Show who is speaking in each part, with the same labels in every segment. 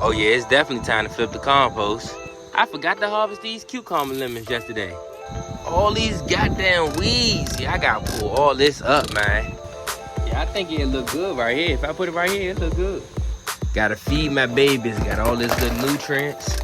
Speaker 1: Oh yeah, it's definitely time to flip the compost. I forgot to harvest these cucumber lemons yesterday. All these goddamn weeds. Yeah, I gotta pull all this up, man. Yeah, I think it'll look good right here. If I put it right here, it'll look good. Gotta feed my babies. Got all this good nutrients.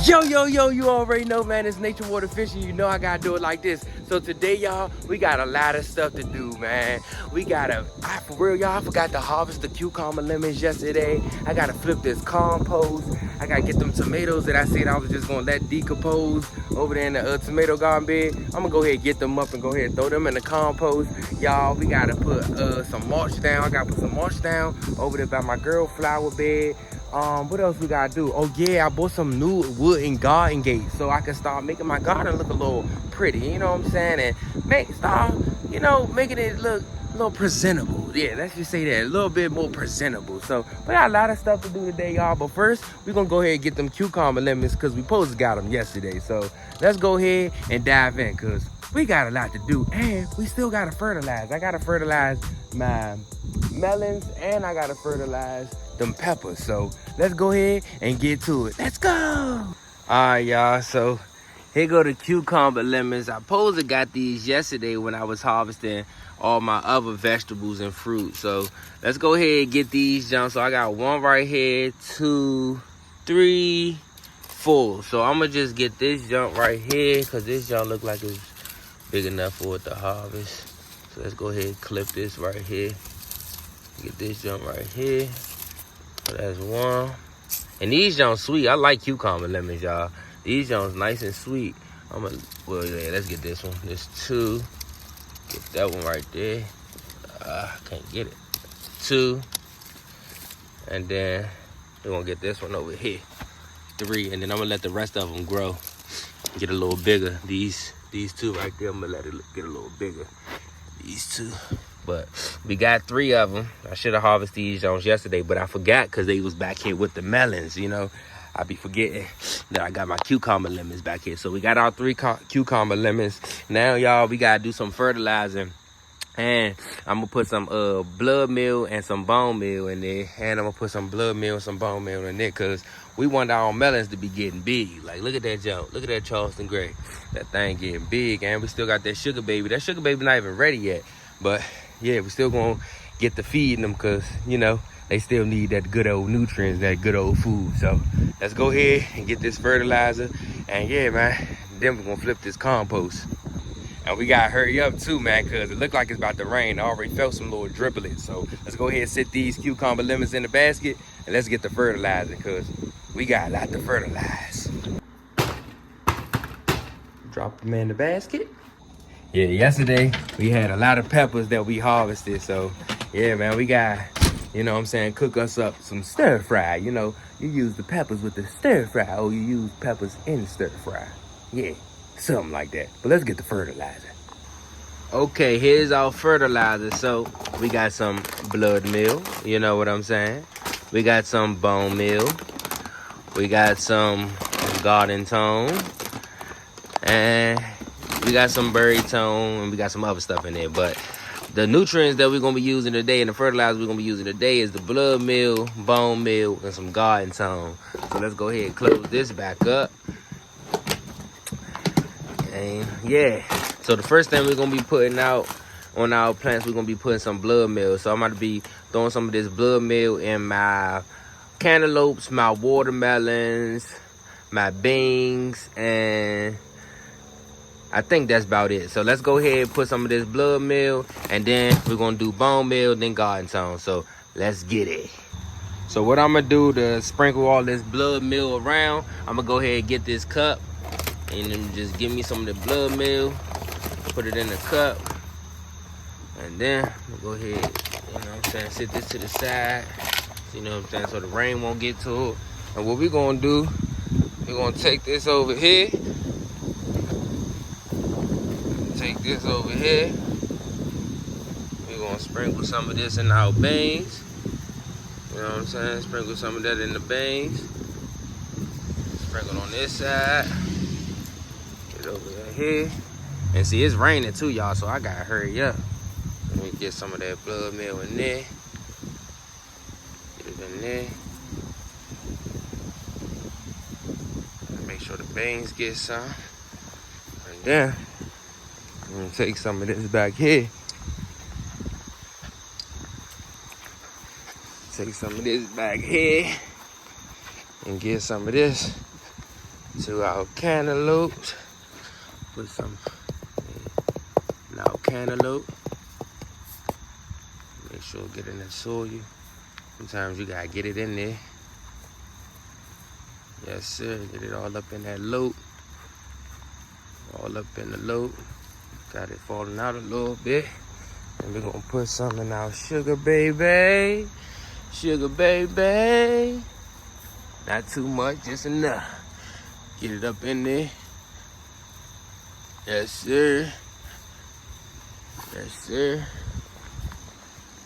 Speaker 1: Yo, you already know, man, it's nature water fishing. You know I gotta do it like this. So today, y'all, we got a lot of stuff to do, man. For real, y'all, I forgot to harvest the cucumber lemons yesterday. I gotta flip this compost. I gotta get them tomatoes that I said I was just gonna let decompose over there in the tomato garden bed. I'm gonna go ahead and get them up and go ahead and throw them in the compost. Y'all, we gotta put some mulch down. I gotta put some mulch down over there by my girl flower bed. What else we gotta do? Oh yeah, I bought some new wooden garden gates so I can start making my garden look a little pretty, you know what I'm saying? And making it look a little presentable. Yeah, let's just say that, a little bit more presentable. So we got a lot of stuff to do today, y'all. But first, we're gonna go ahead and get them cucumber lemons because we supposed to got them yesterday. So let's go ahead and dive in because we got a lot to do and we still gotta fertilize. I gotta fertilize my melons and I gotta fertilize them peppers. So let's go ahead and get to it. Let's go. All right, y'all, so here go the cucumber lemons. I supposed to got these yesterday when I was harvesting all my other vegetables and fruit. So let's go ahead and get these jumps. So I got one right here, 2, 3, 4. So I'm gonna just get this jump right here because this jump look like it's big enough for it to harvest. So let's go ahead and clip this right here. Get this jump right here. So that's one. And these jumps sweet. I like cucumber lemons, y'all. These jumps nice and sweet. Let's get this one. This 2. Get that one right there. I can't get it. 2. And then we're gonna get this one over here. 3. And then I'm gonna let the rest of them grow. Get a little bigger. These 2 right there, I'm gonna let it get a little bigger. These 2. But we got 3 of them. I should have harvested these Jones yesterday, but I forgot because they was back here with the melons, you know. I be forgetting that I got my cucumber lemons back here. So we got our 3 cucumber lemons. Now, y'all, we got to do some fertilizing. And I'm going to put some blood meal and some bone meal in there. And I'm going to put some blood meal and some bone meal in there because we want our melons to be getting big. Like, look at that jump. Look at that Charleston Gray. That thing getting big. And we still got that sugar baby. That sugar baby not even ready yet. But yeah, we still gonna get to feeding them because, you know, they still need that good old nutrients, that good old food. So let's go ahead and get this fertilizer. And yeah, man, then we're gonna flip this compost. And we gotta hurry up too, man, because it looked like it's about to rain. I already felt some little driblets. So let's go ahead and sit these cucumber lemons in the basket and let's get the fertilizer because we got a lot to fertilize. Drop them in the basket. Yeah, yesterday we had a lot of peppers that we harvested. So yeah, man, we got, you know what I'm saying, cook us up some stir fry. You know, you use the peppers with the stir fry or you use peppers in stir fry. Yeah, something like that. But let's get the fertilizer. Okay, here's our fertilizer. So we got some blood meal, you know what I'm saying? We got some bone meal. We got some garden tone. And we got some berry tone, and we got some other stuff in there. But the nutrients that we're going to be using today and the fertilizer we're going to be using today is the blood meal, bone meal, and some garden tone. So let's go ahead and close this back up. And yeah, so the first thing we're going to be putting out on our plants, we're going to be putting some blood meal. So I'm going to be throwing some of this blood meal in my cantaloupes, my watermelons, my beans, and I think that's about it. So let's go ahead and put some of this blood meal, and then we're gonna do bone meal, then garden tone. So let's get it. So what I'm gonna do to sprinkle all this blood meal around, I'm gonna go ahead and get this cup and then just give me some of the blood meal, put it in the cup, and then I'm gonna go ahead, you know what I'm saying, sit this to the side, you know what I'm saying, so the rain won't get to it. And what we're gonna do, we're gonna take this over here. Take this over here. We're gonna sprinkle some of this in our beans. You know what I'm saying? Sprinkle some of that in the beans. Sprinkle on this side. Get over here. And see, it's raining too, y'all, so I gotta hurry up. Let me get some of that blood meal in there. Get it in there. Beans get some. And then I'm gonna take some of this back here. Take some of this back here and get some of this to our cantaloupes. Put some in our cantaloupe. Make sure it get in the soil. Sometimes you gotta get it in there. Yes, sir. Get it all up in that loop. All up in the loop. Got it falling out a little bit. And we're gonna put some in our sugar baby. Sugar baby. Not too much, just enough. Get it up in there. Yes, sir. Yes, sir.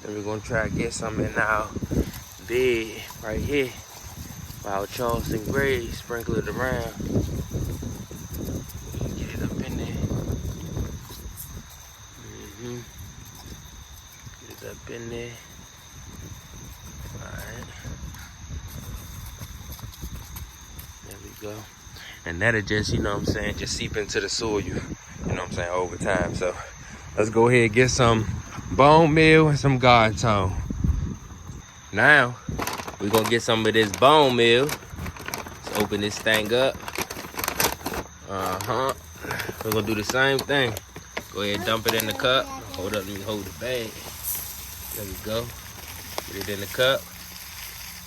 Speaker 1: Then we're gonna try to get some in our bed right here. Our Charleston Gray, sprinkle it around. Get it up in there. Get it up in there. Alright. There we go. And that'll just, you know what I'm saying, just seep into the soil, you know what I'm saying, over time. So let's go ahead and get some bone meal and some garden tone. Now, we're gonna get some of this bone meal. Let's open this thing up. We're gonna do the same thing. Go ahead and dump it in the cup. Hold up, let me hold the bag. There we go. Get it in the cup.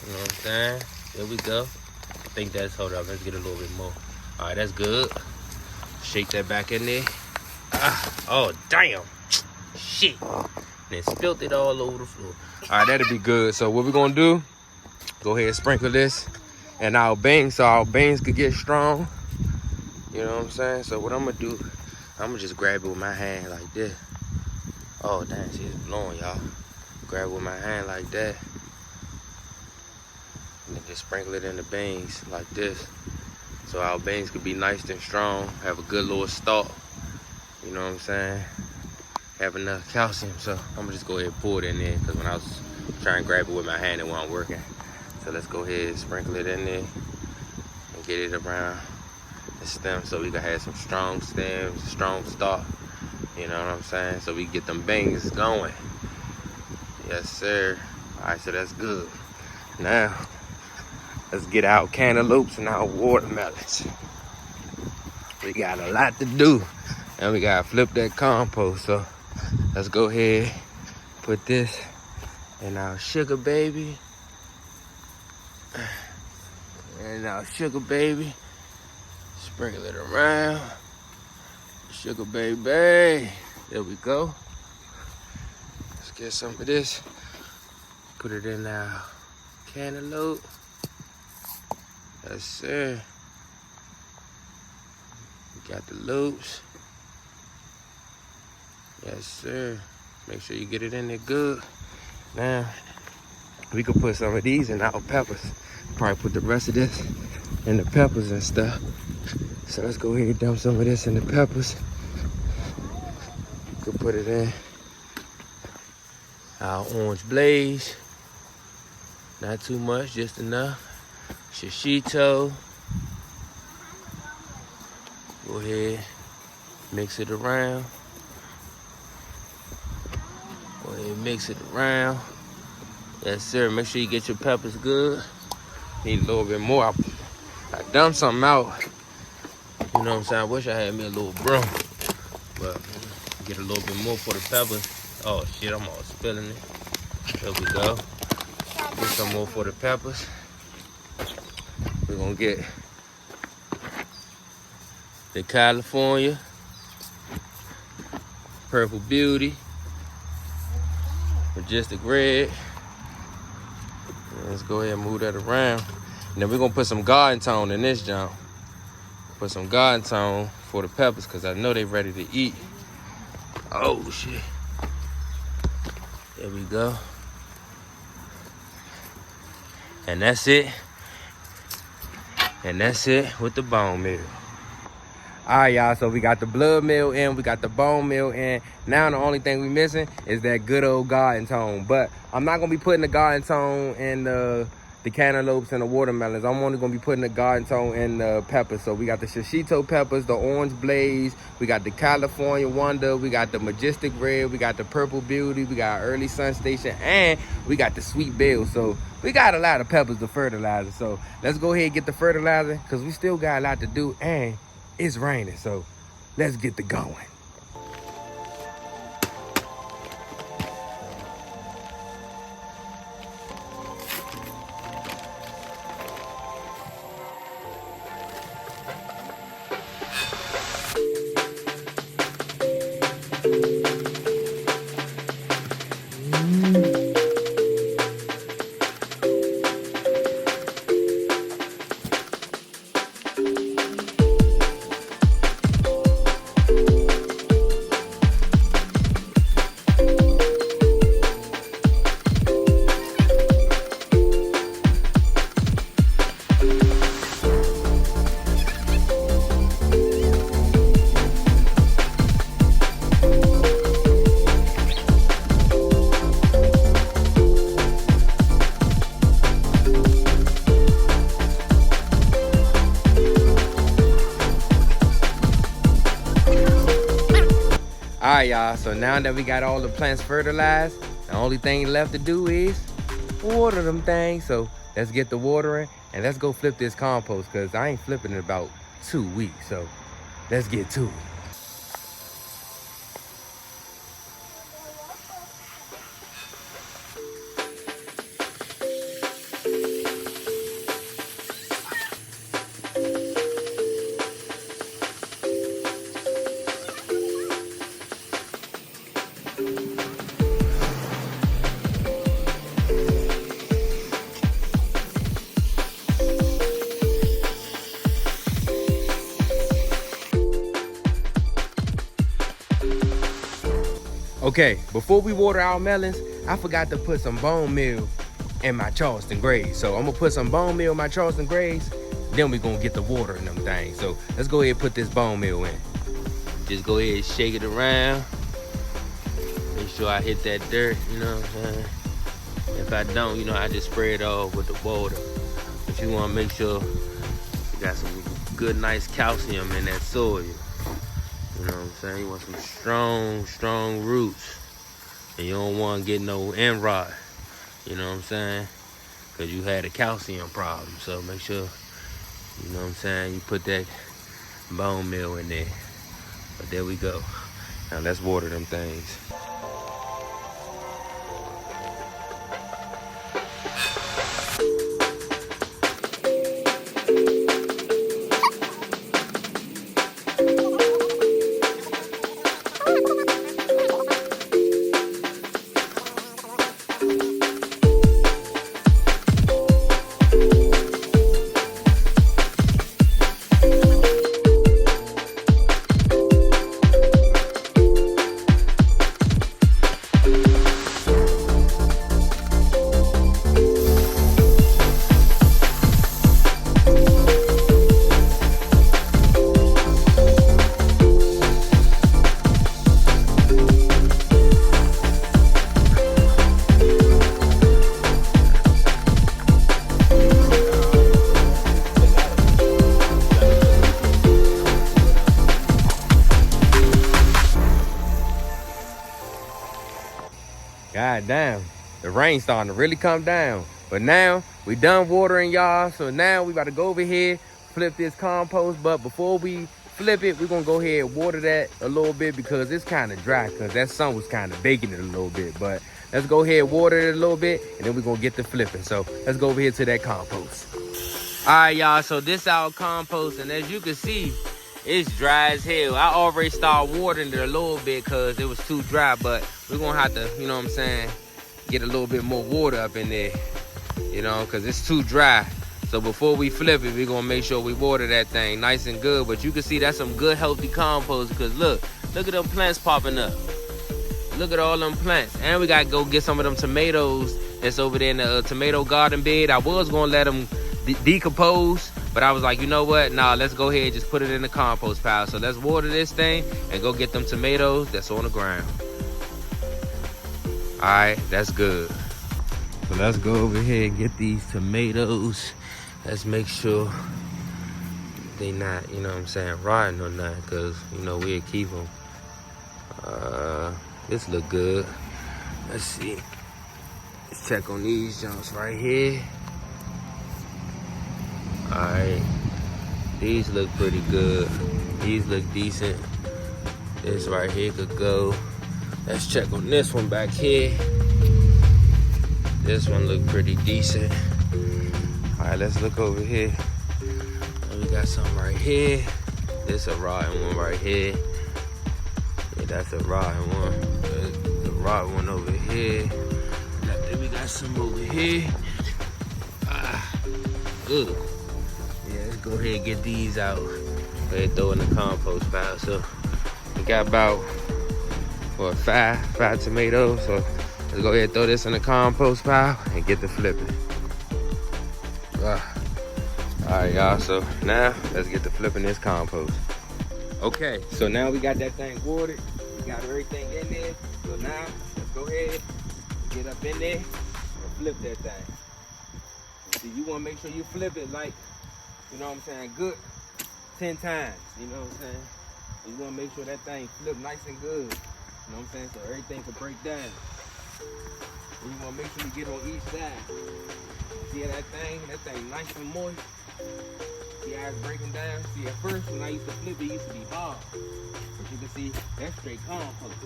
Speaker 1: You know what I'm saying? There we go. I think that's, hold up, let's get a little bit more. All right, that's good. Shake that back in there. Oh, damn. Shit. And it spilled it all over the floor. All right, that'll be good. So what we're gonna do, go ahead and sprinkle this and our beans so our beans could get strong. You know what I'm saying? So what I'm gonna do, I'm gonna just grab it with my hand like this. Oh, damn, see, it's blowing, y'all. Grab it with my hand like that. And then just sprinkle it in the beans like this. So our beans could be nice and strong, have a good little stalk. You know what I'm saying? Have enough calcium. So I'm gonna just go ahead and pour it in there because when I was trying to grab it with my hand, it wasn't working. So let's go ahead and sprinkle it in there and get it around the stem so we can have some strong stems, strong stalk. You know what I'm saying? So we get them beans going. Yes, sir. All right, so that's good. Now, let's get our cantaloupes and our watermelons. We got a lot to do. And we gotta flip that compost. So let's go ahead, put this in our sugar baby. And our sugar baby. Sprinkle it around. Sugar baby. There we go. Let's get some of this. Put it in our cantaloupe. Yes, sir. We got the loops. Yes, sir. Make sure you get it in there good. Now, we could put some of these in our peppers. Probably put the rest of this in the peppers and stuff. So let's go ahead and dump some of this in the peppers. We could put it in our orange blaze. Not too much, just enough. Shishito. Go ahead, mix it around. Go ahead, mix it around. Yes, sir. Make sure you get your peppers good. Need a little bit more. I dumped something out. You know what I'm saying? I wish I had me a little broom. But get a little bit more for the peppers. Oh shit, I'm all spilling it. There we go. Get some more for the peppers. We're gonna get the California Purple Beauty, Majestic Red. Let's go ahead and move that around. And then we're gonna put some garden tone in this jump. Put some garden tone for the peppers because I know they're ready to eat. Oh shit. There we go. And that's it. And that's it with the bone meal. All right, y'all, so we got the blood meal in, we got the bone meal in. Now the only thing we missing is that good old garden tone. But I'm not gonna be putting the garden tone in the the cantaloupes and the watermelons. I'm only gonna be putting the garden tone and the peppers. So we got the shishito peppers, the orange blaze, we got the California Wonder, we got the majestic red, we got the purple beauty, we got early sun station, and we got the sweet bell. So we got a lot of peppers to fertilizer. So let's go ahead and get the fertilizer, because we still got a lot to do and it's raining. So let's get the going. All right, y'all, so now that we got all the plants fertilized, the only thing left to do is water them things. So let's get the watering and let's go flip this compost, because I ain't flipping in about 2 weeks. So let's get to it. Okay, before we water our melons, I forgot to put some bone meal in my Charleston Grays. So I'm gonna put some bone meal in my Charleston Grays, then we're gonna get the water in them things. So let's go ahead and put this bone meal in. Just go ahead and shake it around. Make sure I hit that dirt, you know what I'm saying? If I don't, you know, I just spray it off with the water. But you wanna make sure you got some good, nice calcium in that soil. You know what I'm saying? You want some strong roots. And you don't want to get no end rot. You know what I'm saying? Because you had a calcium problem. So make sure, you know what I'm saying, you put that bone meal in there. But there we go. Now let's water them things. God damn, the rain starting to really come down. But now we done watering, y'all. So now we about to go over here, flip this compost. But before we flip it, we're gonna go ahead and water that a little bit, because it's kind of dry, because that sun was kind of baking it a little bit. But let's go ahead and water it a little bit, and then we're gonna get the flipping. So let's go over here to that compost. All right, y'all, so this our compost, and as you can see, it's dry as hell. I already started watering it a little bit because it was too dry, but we're gonna have to, you know what I'm saying, get a little bit more water up in there, you know, because it's too dry. So before we flip it, we're gonna make sure we water that thing nice and good. But you can see that's some good healthy compost, because look at them plants popping up. Look at all them plants. And we gotta go get some of them tomatoes that's over there in the tomato garden bed. I was gonna let them decompose, but I was like, you know what? Nah, let's go ahead and just put it in the compost pile. So let's water this thing and go get them tomatoes that's on the ground. All right, that's good. So let's go over here and get these tomatoes. Let's make sure they not, you know what I'm saying, rotten or not, because, you know, we'll keep them. This look good. Let's see. Let's check on these jumps right here. Alright. These look pretty good. These look decent. This right here could go. Let's check on this one back here. This one look pretty decent. Alright, let's look over here. And we got some right here. This a rotten one right here. Yeah, that's a rotten one. The rotten one over here. Then we got some over here. Good. Yeah, let's go ahead and get these out. Go ahead and throw in the compost pile. So we got about, what, five tomatoes. So let's go ahead and throw this in the compost pile and get the flipping. Alright, y'all, so now let's get to flipping this compost. Okay, so now we got that thing watered. We got everything in there. So now let's go ahead and get up in there and flip that thing. See, you want to make sure you flip it like, you know what I'm saying, good 10 times. You know what I'm saying? You want to make sure that thing flip nice and good. You know what I'm saying? So everything can break down. And you want to make sure you get on each side. See that thing nice and moist. See how it's breaking down? See, at first when I used to flip it, used to be hard. But you can see, that's straight compost.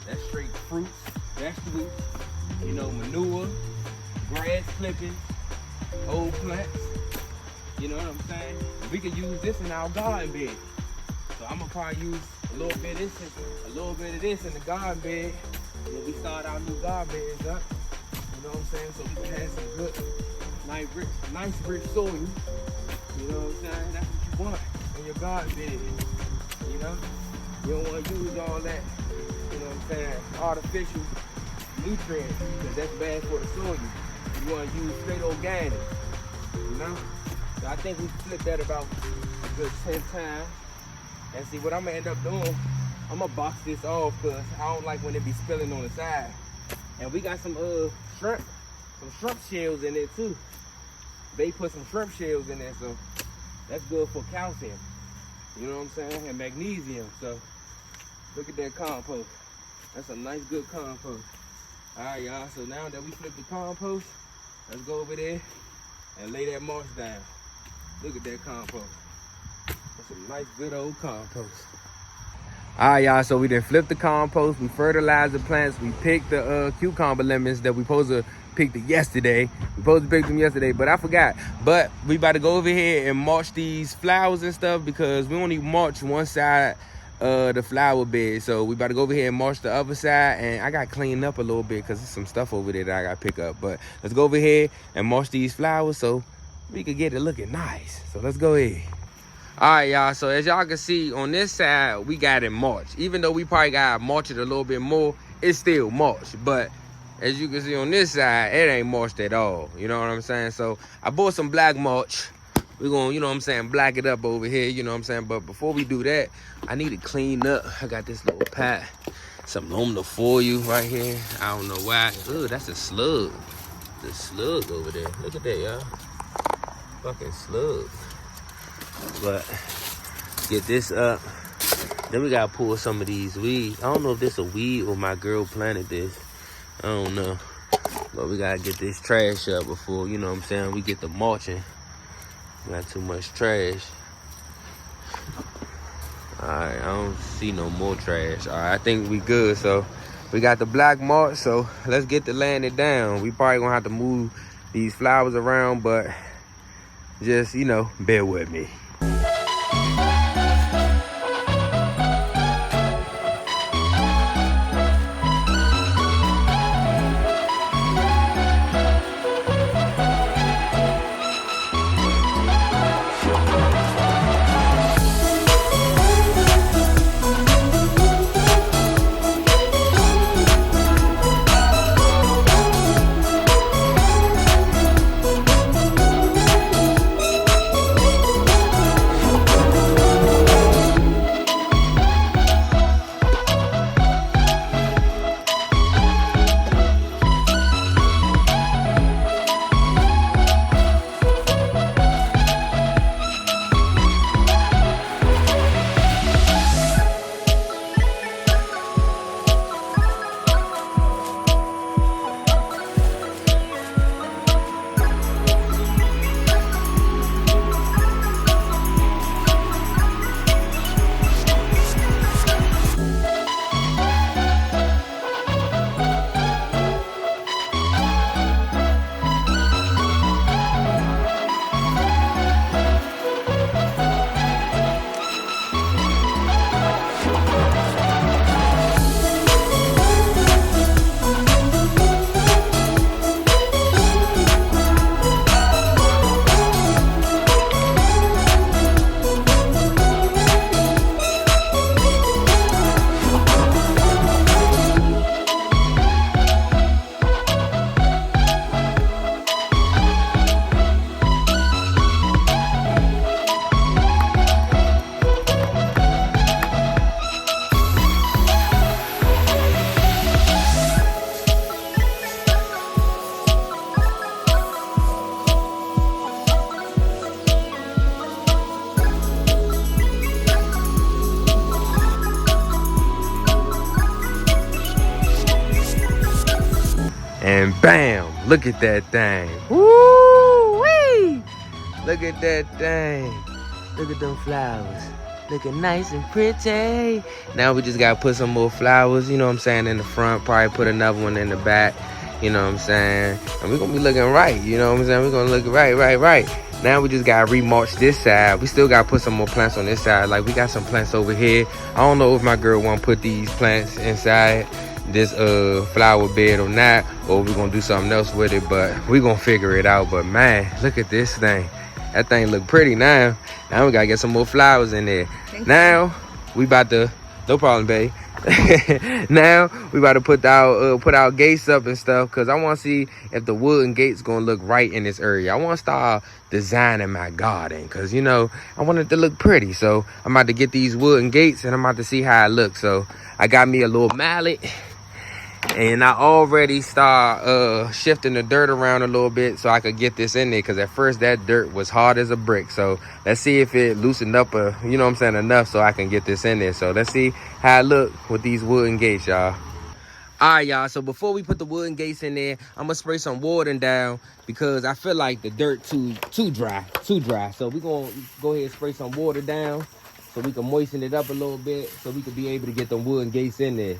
Speaker 1: That's straight fruits, vegetables, you know, manure, grass clippings, old plants. You know what I'm saying? We could use this in our garden bed. So I'm gonna probably use a little bit of this in the garden bed when we start our new garden beds up. You know what I'm saying? So we can have some good, nice rich soil. You know what I'm saying? That's what you want in your garden bed. You know? You don't want to use all that, you know what I'm saying, artificial nutrients, because that's bad for the soil. You want to use straight organic. You know? So I think we flipped that about a good 10 times. And see, what I'm going to end up doing, I'm going to box this off because I don't like when it be spilling on the side. And we got some shrimp shells in there too. They put some shrimp shells in there, so that's good for calcium. You know what I'm saying? And magnesium. So look at that compost. That's a nice, good compost. All right, y'all. So now that we flipped the compost, let's go over there and lay that mulch down. Look at that compost. That's a nice, good old compost. All right, y'all. So we done flipped the compost. We fertilized the plants. We picked the cucumber lemons that we supposed to pick yesterday. We supposed to pick them yesterday, but I forgot. But we about to go over here and mulch these flowers and stuff because we only mulch one side of the flower bed. So we about to go over here and mulch the other side. And I got cleaned up a little bit because there's some stuff over there that I got to pick up. But let's go over here and mulch these flowers so we could get it looking nice. So let's go ahead. All right, y'all, so as y'all can see on this side, we got it mulched. Even though we probably got to mulch it a little bit more, it's still mulched. But as you can see on this side, it ain't mulched at all. You know what I'm saying? So I bought some black mulch. We're going to, you know what I'm saying, black it up over here, you know what I'm saying? But before we do that, I need to clean up. I got this little pat, some aluminum foil right here. I don't know why. Ooh, that's a slug. The slug over there. Look at that, y'all. Fucking slug. But get this up. Then we gotta pull some of these weeds. I don't know if this a weed or my girl planted this. I don't know. But we gotta get this trash up before, you know what I'm saying, we get the mulching. Got too much trash. Alright, I don't see no more trash. Alright, I think we good. So we got the black mulch, so let's get to laying it down. We probably gonna have to move these flowers around, but just, you know, bear with me. And bam, look at that thing. Woo-wee! Look at that thing. Look at them flowers. Looking nice and pretty. Now we just gotta put some more flowers, you know what I'm saying, in the front. Probably put another one in the back, you know what I'm saying. And we're gonna be looking right, you know what I'm saying. We're gonna look right. Now we just gotta remulch this side. We still gotta put some more plants on this side. Like we got some plants over here. I don't know if my girl wanna put these plants inside this flower bed or not, or we're gonna do something else with it, but we gonna figure it out. But man, look at this thing. That thing look pretty now. Now we gotta get some more flowers in there. Now we about to, no problem, babe. Now we about to put our gates up and stuff, because I want to see if the wooden gates gonna look right in this area. I want to start designing my garden, because you know I want it to look pretty. So I'm about to get these wooden gates and I'm about to see how it looks. So I got me a little mallet. And I already start shifting the dirt around a little bit so I could get this in there, because at first that dirt was hard as a brick. So let's see if it loosened up, you know what I'm saying, enough so I can get this in there. So let's see how it look with these wooden gates, y'all. All right, y'all, so before we put the wooden gates in there, I'm gonna spray some water down, because I feel like the dirt too dry. So we're gonna go ahead and spray some water down so we can moisten it up a little bit, so we can be able to get the wooden gates in there.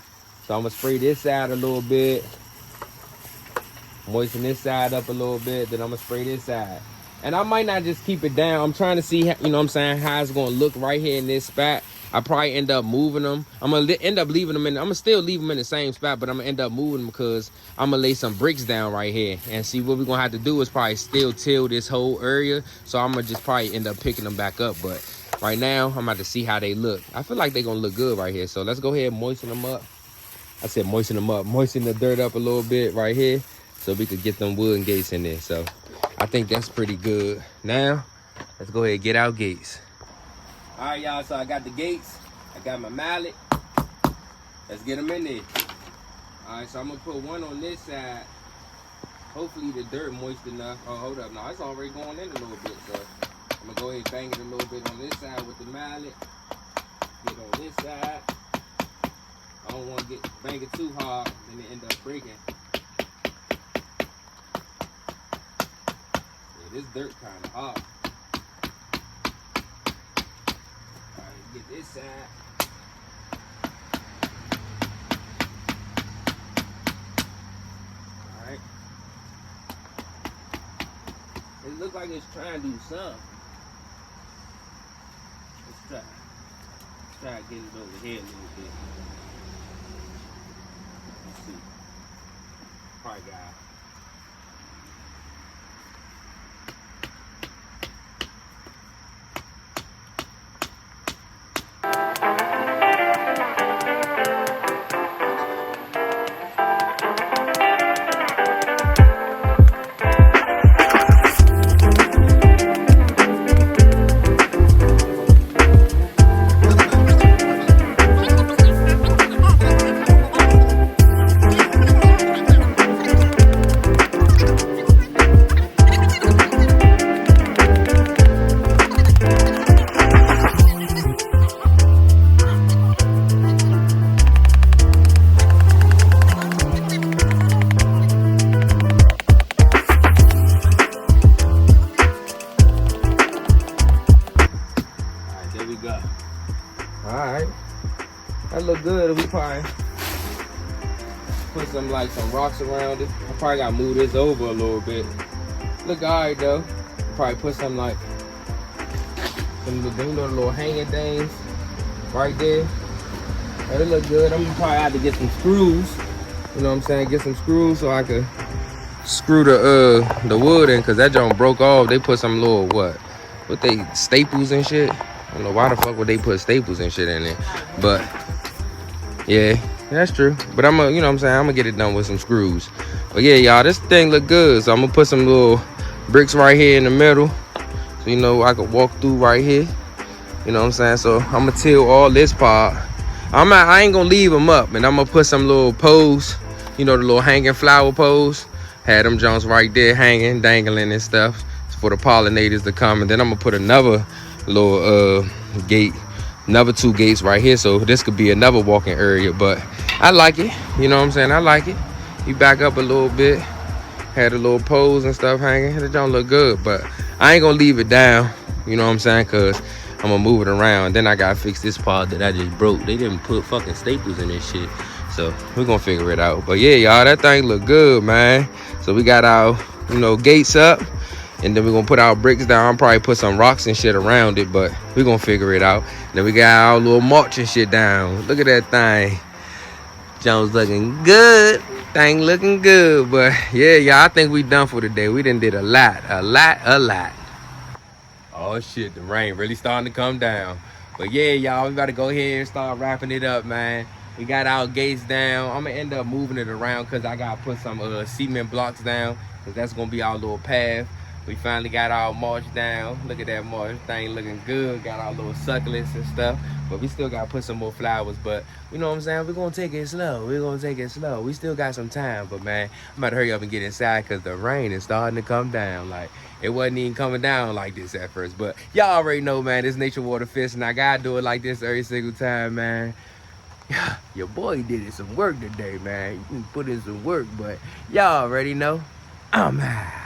Speaker 1: So I'm gonna spray this side a little bit, moisten this side up a little bit, then I'm gonna spray this side. And I might not just keep it down. I'm trying to see, you know what I'm saying, how it's gonna look right here in this spot. I probably end up moving them. I'm gonna end up leaving them in, I'm gonna still leave them in the same spot, but I'm gonna end up moving them because I'm gonna lay some bricks down right here. And see, what we're gonna have to do is probably still till this whole area. So I'm gonna just probably end up picking them back up. But right now, I'm about to see how they look. I feel like they're gonna look good right here. So let's go ahead and moisten them up. I said moisten them up, moisten the dirt up a little bit right here so we could get them wooden gates in there. So I think that's pretty good. Now, let's go ahead and get our gates. All right, y'all, so I got the gates. I got my mallet. Let's get them in there. All right, so I'm gonna put one on this side. Hopefully the dirt moist enough. Oh, hold up, no, it's already going in a little bit. So I'm gonna go ahead and bang it a little bit on this side with the mallet. Get on this side. I don't want to bang it too hard and it end up breaking. Yeah, this dirt kind of hard. All right, get this side. All right. It looks like it's trying to do something. Let's try. Let's try to get it over here a little bit. Let's see. All right, guys. Alright, that look good. We probably put some rocks around it. I probably gotta move this over a little bit. Look alright though. Probably put some some little hanging things right there. It look good. I'm gonna probably have to get some screws. You know what I'm saying? Get some screws so I can screw the wood in, cause that joint broke off. They put some little what they staples and shit. I don't know why the fuck would they put staples and shit in there, but yeah, that's true. But I'm gonna, you know what I'm saying, I'm gonna get it done with some screws. But yeah, y'all, this thing look good. So I'm gonna put some little bricks right here in the middle, so you know I could walk through right here. You know what I'm saying? So I'm gonna till all this part. I ain't gonna leave them up, and I'm gonna put some little poles, you know, the little hanging flower poles. Had them joints right there hanging, dangling and stuff for the pollinators to come. And then I'm gonna put another little gate, another 2 gates right here, so this could be another walking area. But I like it, you know what I'm saying, I like it. He back up a little bit. Had a little pose and stuff hanging. It don't look good, but I ain't gonna leave it down. You know what I'm saying? Cause I'm gonna move it around. Then I gotta fix this part that I just broke. They didn't put fucking staples in this shit. So we're gonna figure it out. But yeah, y'all, that thing look good, man. So we got our, gates up. And then we're gonna put our bricks down. I'll probably put some rocks and shit around it, but we're gonna figure it out. Then we got our little mulch and shit down. Look at that thing. Jones looking good. Thing looking good. But yeah, y'all, I think we done for today. We done did a lot. Oh shit, the rain really starting to come down. But yeah, y'all, we gotta go ahead and start wrapping it up, man. We got our gates down. I'm gonna end up moving it around because I gotta put some cement blocks down, because that's gonna be our little path. We finally got our mulch down. Look at that mulch thing looking good. Got our little succulents and stuff. But we still gotta put some more flowers. But you know what I'm saying? We're gonna take it slow. We still got some time. But man, I'm about to hurry up and get inside because the rain is starting to come down. Like, it wasn't even coming down like this at first. But y'all already know, man, this nature water fish, and I gotta do it like this every single time, man. Your boy did it some work today, man. You can put in some work, but y'all already know. I'm out.